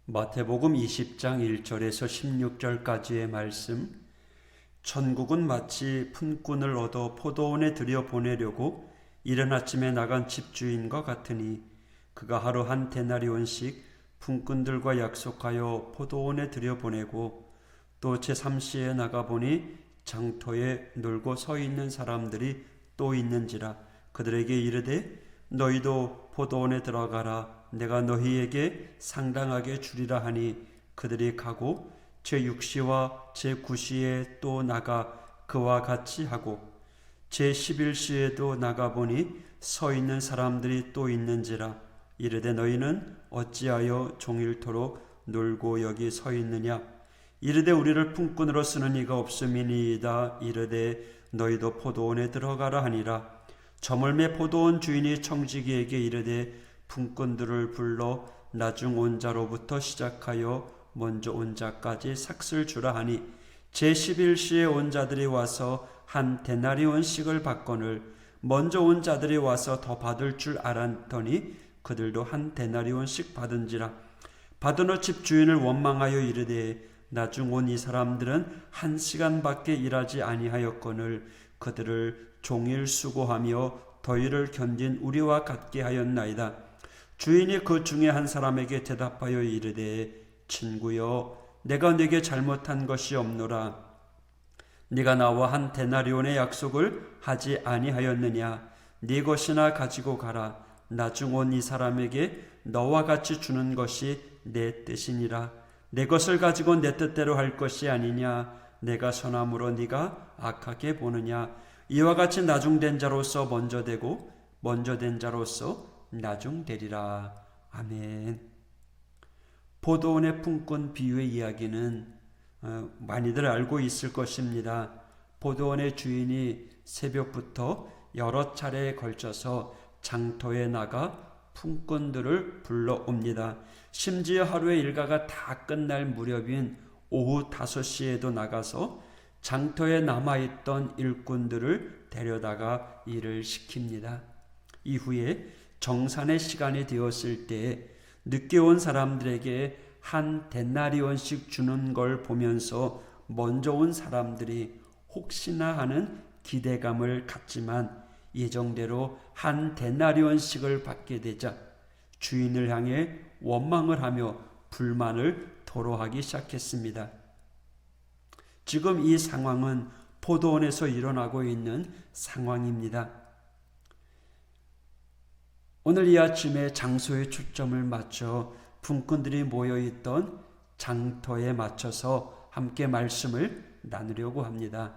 마태복음 20장 1절에서 16절까지의 말씀. 천국은 마치 품꾼을 얻어 포도원에 들여보내려고 이른 아침에 나간 집주인과 같으니 그가 하루 한 데나리온씩 품꾼들과 약속하여 포도원에 들여보내고 또 제3시에 나가보니 장터에 놀고 서 있는 사람들이 또 있는지라. 그들에게 이르되 너희도 포도원에 들어가라. 내가 너희에게 상당하게 주리라 하니 그들이 가고 제6시와 제9시에 또 나가 그와 같이 하고 제11시에도 나가보니 서 있는 사람들이 또 있는지라. 이르되 너희는 어찌하여 종일토록 놀고 여기 서 있느냐. 이르되 우리를 품꾼으로 쓰는 이가 없음이니이다. 이르되 너희도 포도원에 들어가라 하니라. 저물매 포도원 주인이 청지기에게 이르되 품꾼들을 불러 나중 온 자로부터 시작하여 먼저 온 자까지 삭슬 주라 하니 제11시에 온 자들이 와서 한 데나리온씩을 받거늘 먼저 온 자들이 와서 더 받을 줄 알았더니 그들도 한 데나리온씩 받은지라. 받은 후 집주인을 원망하여 이르되 나중 온 이 사람들은 1시간밖에 일하지 아니하였거늘 그들을 종일 수고하며 더위를 견딘 우리와 같게 하였나이다. 주인이 그 중에 한 사람에게 대답하여 이르되 친구여, 내가 네게 잘못한 것이 없노라. 네가 나와 한 데나리온의 약속을 하지 아니하였느냐. 네 것이나 가지고 가라. 나중 온 이 사람에게 너와 같이 주는 것이 내 뜻이니라. 내 것을 가지고 내 뜻대로 할 것이 아니냐. 내가 선함으로 네가 악하게 보느냐. 이와 같이 나중된 자로서 먼저 되고 먼저 된 자로서 나중되리라. 아멘. 포도원의 품꾼 비유의 이야기는 많이들 알고 있을 것입니다. 포도원의 주인이 새벽부터 여러 차례에 걸쳐서 장터에 나가 품꾼들을 불러옵니다. 심지어 하루의 일과가 다 끝날 무렵인 오후 5시에도 나가서 장터에 남아있던 일꾼들을 데려다가 일을 시킵니다. 이후에 정산의 시간이 되었을 때 늦게 온 사람들에게 한 데나리온씩 주는 걸 보면서 먼저 온 사람들이 혹시나 하는 기대감을 갖지만 예정대로 한 데나리온씩을 받게 되자 주인을 향해 원망을 하며 불만을 토로하기 시작했습니다. 지금 이 상황은 포도원에서 일어나고 있는 상황입니다. 오늘 이 아침에 장소에 초점을 맞춰 품꾼들이 모여있던 장터에 맞춰서 함께 말씀을 나누려고 합니다.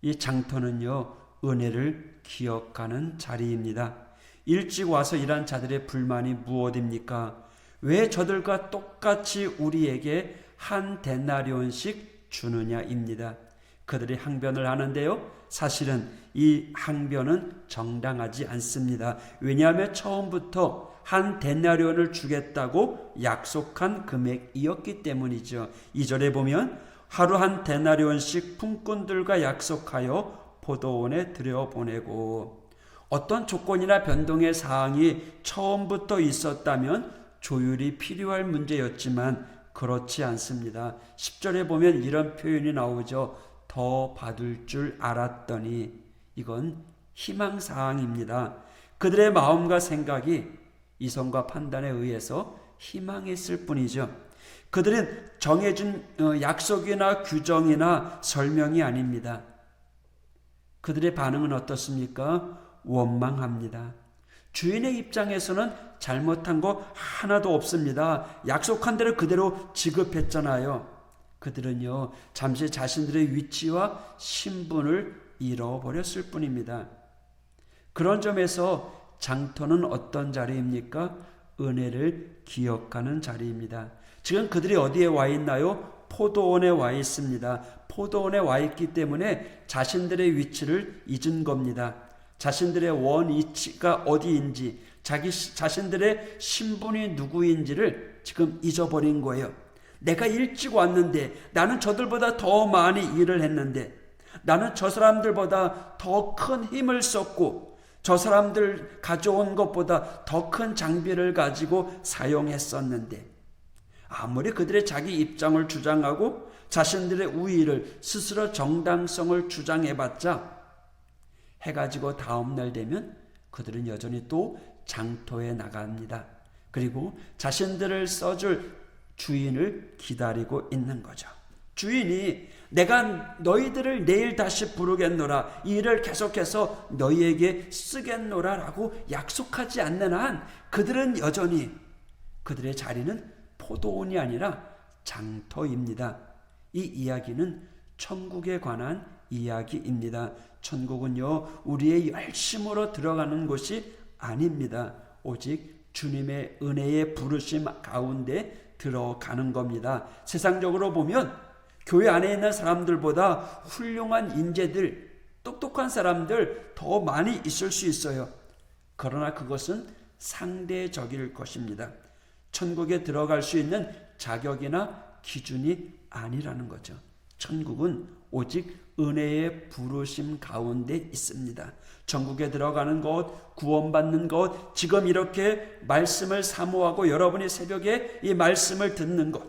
이 장터는요, 은혜를 기억하는 자리입니다. 일찍 와서 일한 자들의 불만이 무엇입니까? 왜 저들과 똑같이 우리에게 한 데나리온씩 주느냐입니다. 그들이 항변을 하는데요, 사실은 이 항변은 정당하지 않습니다. 왜냐하면 처음부터 한 데나리온을 주겠다고 약속한 금액이었기 때문이죠. 2절에 보면 하루 한 데나리온씩 품꾼들과 약속하여 포도원에 들여보내고, 어떤 조건이나 변동의 사항이 처음부터 있었다면 조율이 필요할 문제였지만 그렇지 않습니다. 10절에 보면 이런 표현이 나오죠. 더 받을 줄 알았더니. 이건 희망사항입니다. 그들의 마음과 생각이 이성과 판단에 의해서 희망했을 뿐이죠. 그들은 정해진 약속이나 규정이나 설명이 아닙니다. 그들의 반응은 어떻습니까? 원망합니다. 주인의 입장에서는 잘못한 거 하나도 없습니다. 약속한 대로 그대로 지급했잖아요. 그들은요, 잠시 자신들의 위치와 신분을 잃어버렸을 뿐입니다. 그런 점에서 장터는 어떤 자리입니까? 은혜를 기억하는 자리입니다. 지금 그들이 어디에 와 있나요? 포도원에 와 있습니다. 포도원에 와 있기 때문에 자신들의 위치를 잊은 겁니다. 자신들의 원위치가 어디인지, 자신들의 신분이 누구인지를 지금 잊어버린 거예요. 내가 일찍 왔는데, 나는 저들보다 더 많이 일을 했는데, 나는 저 사람들보다 더 큰 힘을 썼고, 저 사람들 가져온 것보다 더 큰 장비를 가지고 사용했었는데, 아무리 그들의 자기 입장을 주장하고 자신들의 우위를 스스로 정당성을 주장해봤자 해가 지고 다음날 되면 그들은 여전히 또 장터에 나갑니다. 그리고 자신들을 써줄 주인을 기다리고 있는 거죠. 주인이 내가 너희들을 내일 다시 부르겠노라, 이 일을 계속해서 너희에게 쓰겠노라 라고 약속하지 않는 한 그들은 여전히 그들의 자리는 포도원이 아니라 장터입니다. 이 이야기는 천국에 관한 이야기입니다. 천국은요, 우리의 열심으로 들어가는 곳이 아닙니다. 오직 주님의 은혜의 부르심 가운데 들어가는 겁니다. 세상적으로 보면 교회 안에 있는 사람들보다 훌륭한 인재들, 똑똑한 사람들 더 많이 있을 수 있어요. 그러나 그것은 상대적일 것입니다. 천국에 들어갈 수 있는 자격이나 기준이 아니라는 거죠. 천국은 오직 은혜의 부르심 가운데 있습니다. 천국에 들어가는 것, 구원받는 것, 지금 이렇게 말씀을 사모하고 여러분이 새벽에 이 말씀을 듣는 것,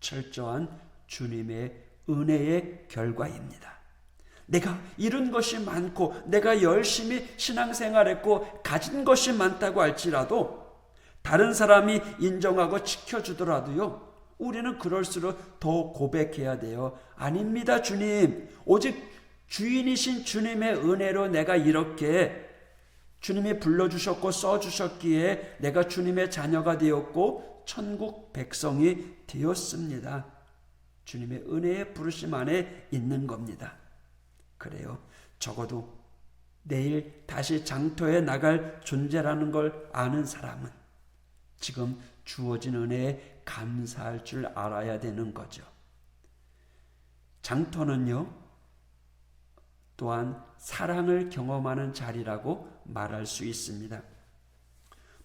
철저한 주님의 은혜의 결과입니다. 내가 이룬 것이 많고 내가 열심히 신앙생활했고 가진 것이 많다고 할지라도 다른 사람이 인정하고 지켜주더라도요, 우리는 그럴수록 더 고백해야 돼요. 아닙니다, 주님. 오직 주인이신 주님의 은혜로 내가 이렇게 주님이 불러주셨고 써주셨기에 내가 주님의 자녀가 되었고 천국 백성이 되었습니다. 주님의 은혜의 부르심 안에 있는 겁니다. 그래요. 적어도 내일 다시 장터에 나갈 존재라는 걸 아는 사람은 지금 주어진 은혜에 감사할 줄 알아야 되는 거죠. 장터는요, 또한 사랑을 경험하는 자리라고 말할 수 있습니다.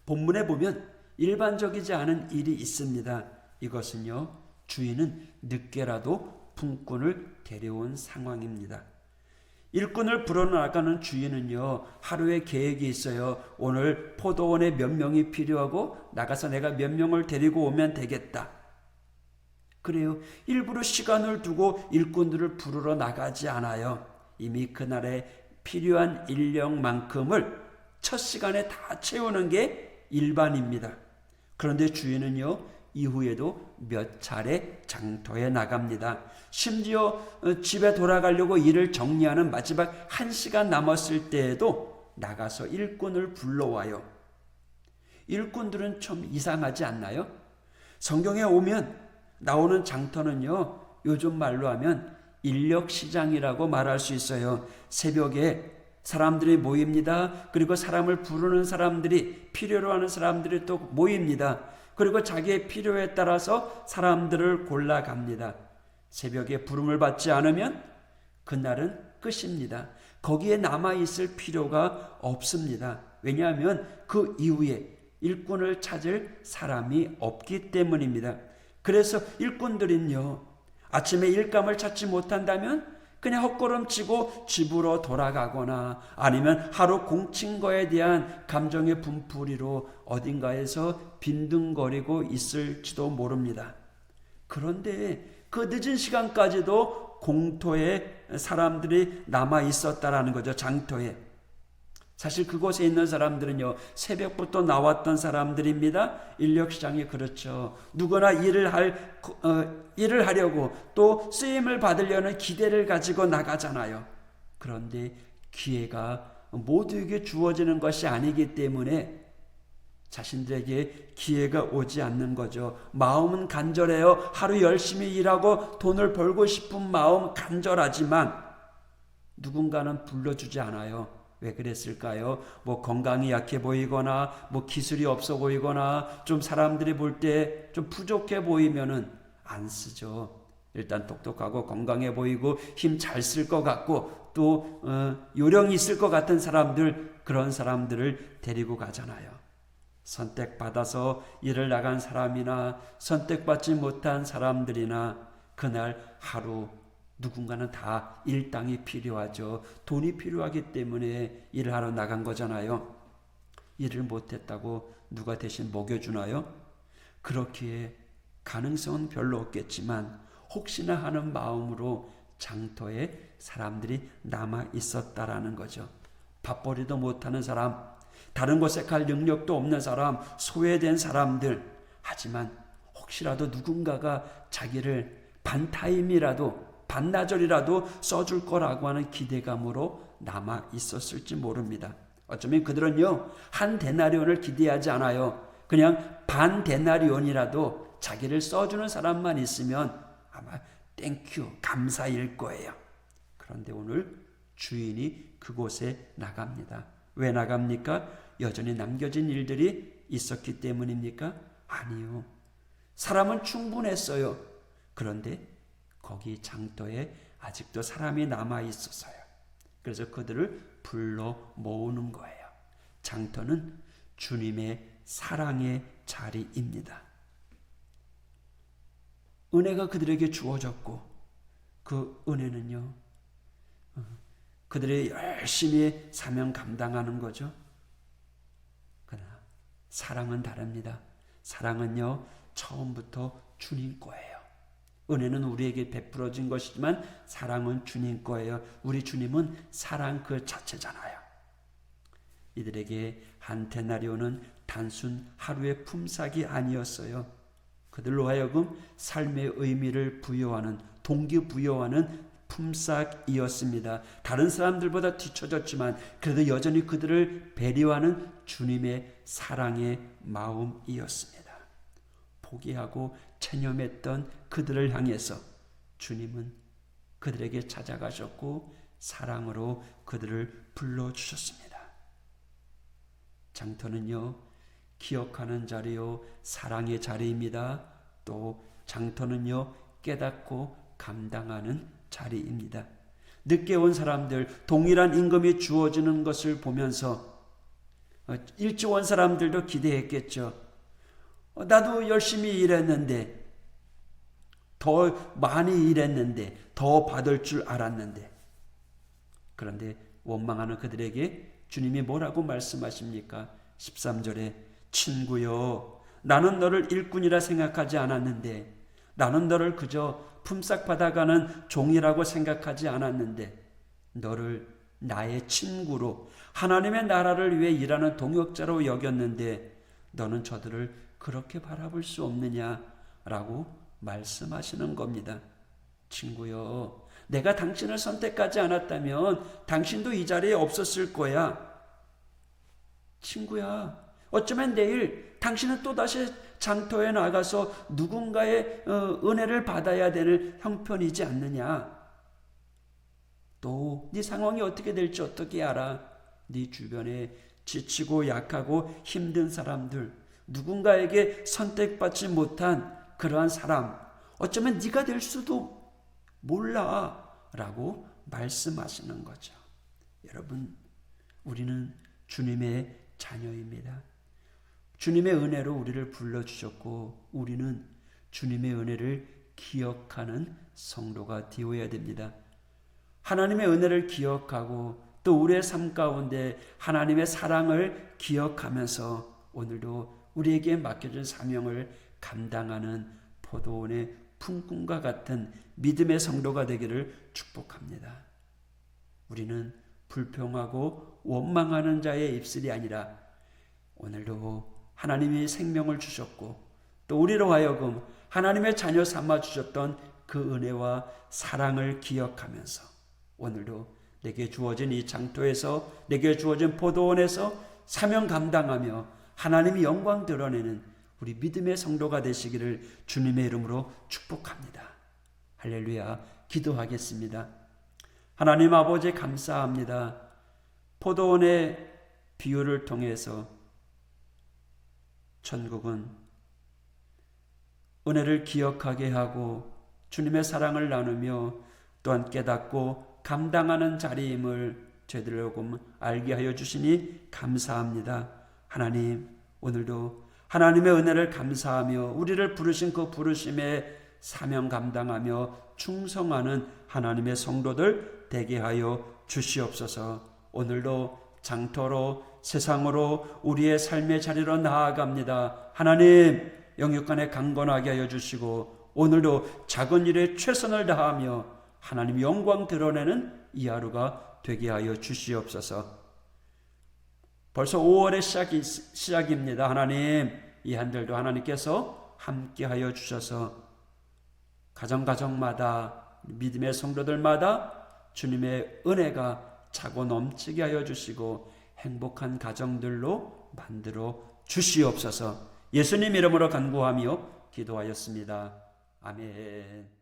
본문에 보면 일반적이지 않은 일이 있습니다. 이것은요, 주인은 늦게라도 품꾼을 데려온 상황입니다. 일꾼을 불어나가는 주인은요, 하루의 계획이 있어요. 오늘 포도원에 몇 명이 필요하고 나가서 내가 몇 명을 데리고 오면 되겠다. 그래요. 일부러 시간을 두고 일꾼들을 부르러 나가지 않아요. 이미 그날에 필요한 인력만큼을 첫 시간에 다 채우는 게 일반입니다. 그런데 주인은요, 이후에도 몇 차례 장터에 나갑니다. 심지어 집에 돌아가려고 일을 정리하는 마지막 1시간 남았을 때에도 나가서 일꾼을 불러와요. 일꾼들은 좀 이상하지 않나요? 성경에 나오는 장터는요, 요즘 말로 하면 인력시장이라고 말할 수 있어요. 새벽에 사람들이 모입니다. 그리고 사람을 부르는 사람들이, 필요로 하는 사람들이 또 모입니다. 그리고 자기의 필요에 따라서 사람들을 골라갑니다. 새벽에 부름을 받지 않으면 그날은 끝입니다. 거기에 남아있을 필요가 없습니다. 왜냐하면 그 이후에 일꾼을 찾을 사람이 없기 때문입니다. 그래서 일꾼들은요, 아침에 일감을 찾지 못한다면 그냥 헛걸음치고 집으로 돌아가거나 아니면 하루 공친 거에 대한 감정의 분풀이로 어딘가에서 빈둥거리고 있을지도 모릅니다. 그런데 그 늦은 시간까지도 공터에 사람들이 남아 있었다라는 거죠. 장터에. 사실 그곳에 있는 사람들은요, 새벽부터 나왔던 사람들입니다. 인력시장이 그렇죠. 누구나 일을 하려고 또 쓰임을 받으려는 기대를 가지고 나가잖아요. 그런데 기회가 모두에게 주어지는 것이 아니기 때문에 자신들에게 기회가 오지 않는 거죠. 마음은 간절해요. 하루 열심히 일하고 돈을 벌고 싶은 마음 간절하지만 누군가는 불러주지 않아요. 왜 그랬을까요? 건강이 약해 보이거나 기술이 없어 보이거나 좀 사람들이 볼 때 좀 부족해 보이면은 안 쓰죠. 일단 똑똑하고 건강해 보이고 힘 잘 쓸 것 같고 또 요령이 있을 것 같은 사람들, 그런 사람들을 데리고 가잖아요. 선택받아서 일을 나간 사람이나 선택받지 못한 사람들이나 그날 하루 누군가는 다 일당이 필요하죠. 돈이 필요하기 때문에 일을 하러 나간 거잖아요. 일을 못했다고 누가 대신 먹여주나요? 그렇기에 가능성은 별로 없겠지만 혹시나 하는 마음으로 장터에 사람들이 남아 있었다라는 거죠. 밥벌이도 못하는 사람, 다른 곳에 갈 능력도 없는 사람, 소외된 사람들. 하지만 혹시라도 누군가가 자기를 반타임이라도 반나절이라도 써줄 거라고 하는 기대감으로 남아 있었을지 모릅니다. 어쩌면 그들은요, 한 데나리온을 기대하지 않아요. 그냥 반 데나리온이라도 자기를 써주는 사람만 있으면 아마 땡큐, 감사일 거예요. 그런데 오늘 주인이 그곳에 나갑니다. 왜 나갑니까? 여전히 남겨진 일들이 있었기 때문입니까? 아니요. 사람은 충분했어요. 그런데 거기 장터에 아직도 사람이 남아 있었어요. 그래서 그들을 불러 모으는 거예요. 장터는 주님의 사랑의 자리입니다. 은혜가 그들에게 주어졌고 그 은혜는요, 그들이 열심히 사명 감당하는 거죠. 그러나 사랑은 다릅니다. 사랑은요, 처음부터 주님 거예요. 은혜는 우리에게 베풀어진 것이지만 사랑은 주님 거예요. 우리 주님은 사랑 그 자체잖아요. 이들에게 한 데나리온은 단순 하루의 품삯이 아니었어요. 그들로 하여금 삶의 의미를 부여하는, 동기부여하는 품삯이었습니다. 다른 사람들보다 뒤처졌지만 그래도 여전히 그들을 배려하는 주님의 사랑의 마음이었습니다. 포기하고 체념했던 그들을 향해서 주님은 그들에게 찾아가셨고 사랑으로 그들을 불러주셨습니다. 장터는요, 기억하는 자리요, 사랑의 자리입니다. 또 장터는요, 깨닫고 감당하는 자리입니다. 늦게 온 사람들, 동일한 임금이 주어지는 것을 보면서 일찍 온 사람들도 기대했겠죠. 나도 열심히 일했는데, 더 많이 일했는데, 더 받을 줄 알았는데. 그런데 원망하는 그들에게 주님이 뭐라고 말씀하십니까? 13절에 친구여, 나는 너를 일꾼이라 생각하지 않았는데, 나는 너를 그저 품삯 받아가는 종이라고 생각하지 않았는데, 너를 나의 친구로 하나님의 나라를 위해 일하는 동역자로 여겼는데 너는 저들을 그렇게 바라볼 수 없느냐라고 말씀하시는 겁니다. 친구여, 내가 당신을 선택하지 않았다면 당신도 이 자리에 없었을 거야. 친구야, 어쩌면 내일 당신은 또다시 장터에 나가서 누군가의 은혜를 받아야 되는 형편이지 않느냐. 또 네 상황이 어떻게 될지 어떻게 알아? 네 주변에 지치고 약하고 힘든 사람들, 누군가에게 선택받지 못한 그러한 사람, 어쩌면 네가 될 수도 몰라 라고 말씀하시는 거죠. 여러분, 우리는 주님의 자녀입니다. 주님의 은혜로 우리를 불러주셨고 우리는 주님의 은혜를 기억하는 성도가 되어야 됩니다. 하나님의 은혜를 기억하고 또 우리의 삶 가운데 하나님의 사랑을 기억하면서 오늘도 우리에게 맡겨진 사명을 감당하는 포도원의 품꾼과 같은 믿음의 성도가 되기를 축복합니다. 우리는 불평하고 원망하는 자의 입술이 아니라 오늘도 하나님이 생명을 주셨고 또 우리로 하여금 하나님의 자녀 삼아 주셨던 그 은혜와 사랑을 기억하면서 오늘도 내게 주어진 이 장터에서, 내게 주어진 포도원에서 사명 감당하며 하나님이 영광 드러내는 우리 믿음의 성도가 되시기를 주님의 이름으로 축복합니다. 할렐루야. 기도하겠습니다. 하나님 아버지 감사합니다. 포도원의 비유를 통해서 천국은 은혜를 기억하게 하고 주님의 사랑을 나누며 또한 깨닫고 감당하는 자리임을 저희들 조금 알게 하여 주시니 감사합니다. 하나님, 오늘도 하나님의 은혜를 감사하며 우리를 부르신 그 부르심에 사명 감당하며 충성하는 하나님의 성도들 되게 하여 주시옵소서. 오늘도 장터로 세상으로 우리의 삶의 자리로 나아갑니다. 하나님, 영육간에 강건하게 하여 주시고 오늘도 작은 일에 최선을 다하며 하나님 영광 드러내는 이 하루가 되게 하여 주시옵소서. 벌써 5월의 시작입니다. 하나님, 이 한 달도 하나님께서 함께 하여 주셔서 가정마다 믿음의 성도들마다 주님의 은혜가 차고 넘치게 하여 주시고 행복한 가정들로 만들어 주시옵소서. 예수님 이름으로 간구하며 기도하였습니다. 아멘.